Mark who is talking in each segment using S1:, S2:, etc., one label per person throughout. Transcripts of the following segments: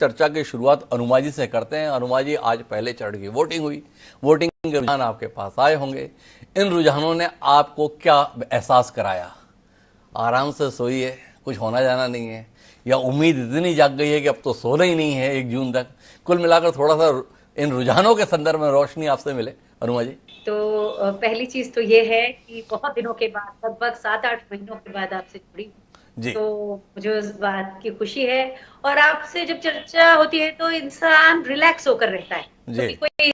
S1: चर्चा की शुरुआत अनुमा जी से करते हैं। अनुमा जी, आज पहले चरण की वोटिंग हुई, वोटिंग के रुझान आपके पास आए होंगे। इन रुझानों ने आपको क्या एहसास कराया? आराम से सोइए, कुछ होना जाना नहीं है, या उम्मीद इतनी जाग गई है कि अब तो सोना ही नहीं है 1 जून तक? कुल मिलाकर थोड़ा सा इन रुझानों के संदर्भ में रोशनी आपसे मिले अनुमा जी।
S2: तो पहली चीज तो ये है कि बहुत दिनों के बाद, लगभग 7-8 महीनों के बाद आपसे जुड़ी हूँ।
S1: जी।
S2: तो मुझे उस बात की खुशी है। और आपसे जब चर्चा होती है तो इंसान रिलैक्स होकर रहता है,
S1: जी।
S2: क्योंकि कोई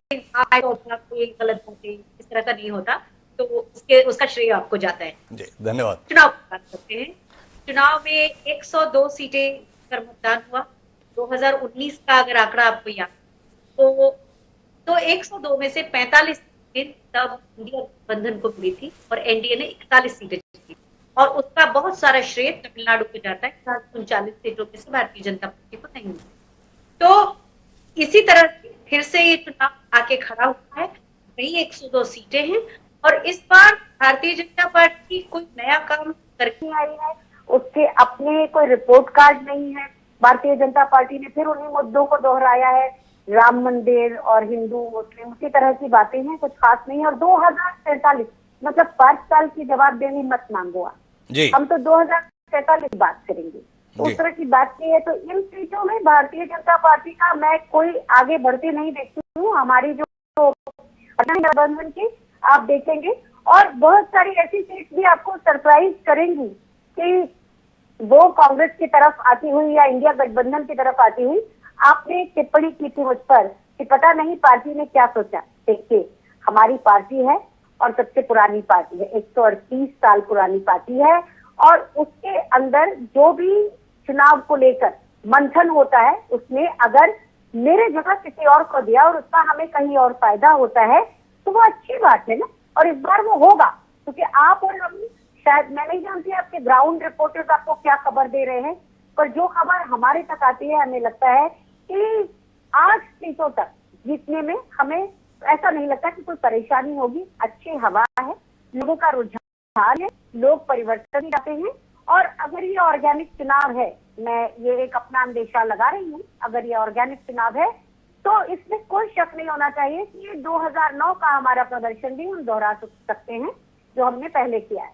S2: कोई गलत बातें इस तरह का नहीं होता। तो उसके उसका श्रेय आपको जाता है।
S1: जी, धन्यवाद।
S2: चुनाव की बात करते हैं। चुनाव में 102 सीटें पर मतदान हुआ। 2019 का अगर आंकड़ा आपको याद तो 102 में से 45 सीटें तब इंडिया गठबंधन को मिली थी और एनडीए ने 41 सीटें जीती। और उसका बहुत सारा श्रेय तमिलनाडु को जाता है। 39 सीटों में से भारतीय जनता पार्टी को नहीं मिला। तो इसी तरह से फिर से ये चुनाव आके खड़ा हुआ है। वही 102 सीटें हैं। और इस बार भारतीय जनता पार्टी कोई नया काम करके आई है, उसके अपने कोई रिपोर्ट कार्ड नहीं है। भारतीय जनता पार्टी ने फिर उन्हीं मुद्दों को दोहराया है, राम मंदिर और हिंदू मुस्लिम उसी तरह की बातें हैं, कुछ खास नहीं है। और 2047 मतलब 5 साल की जवाब देनी मत मांगो आप।
S1: जी।
S2: हम तो 2047 की बात करेंगे। तो
S1: जी।
S2: उस तरह की बात की है। तो इन सीटों में भारतीय जनता पार्टी का मैं कोई आगे बढ़ते नहीं देखती हूँ। हमारी जो गठबंधन की आप देखेंगे, और बहुत सारी ऐसी सीट भी आपको सरप्राइज करेंगी कि वो कांग्रेस की तरफ आती हुई या इंडिया गठबंधन की तरफ आती हुई। आपने एक टिप्पणी की थी मुझ पर कि पता नहीं पार्टी ने क्या सोचा। देखिए, हमारी पार्टी है और सबसे पुरानी पार्टी है, 138 साल पुरानी पार्टी है। और उसके अंदर जो भी चुनाव को लेकर मंथन होता है, उसमें अगर मेरे जगह किसी और को दिया और उसका हमें कहीं और फायदा होता है तो वो अच्छी बात है ना। और इस बार वो होगा, क्योंकि आप और हम, शायद मैं नहीं जानती आपके ग्राउंड रिपोर्टर्स आपको क्या खबर दे रहे हैं, पर जो खबर हमारे तक आती है हमें लगता है कि 8 सीटों तक जीतने में हमें ऐसा नहीं लगता कि कोई परेशानी होगी। अच्छी हवा है, लोगों का रुझान है, लोग परिवर्तन चाहते हैं। और अगर ये ऑर्गेनिक चुनाव है, मैं ये एक अपना अंदेशा लगा रही हूँ, अगर ये ऑर्गेनिक चुनाव है तो इसमें कोई शक नहीं होना चाहिए कि ये 2009 का हमारा प्रदर्शन भी हम दोहरा सकते हैं जो हमने पहले किया है।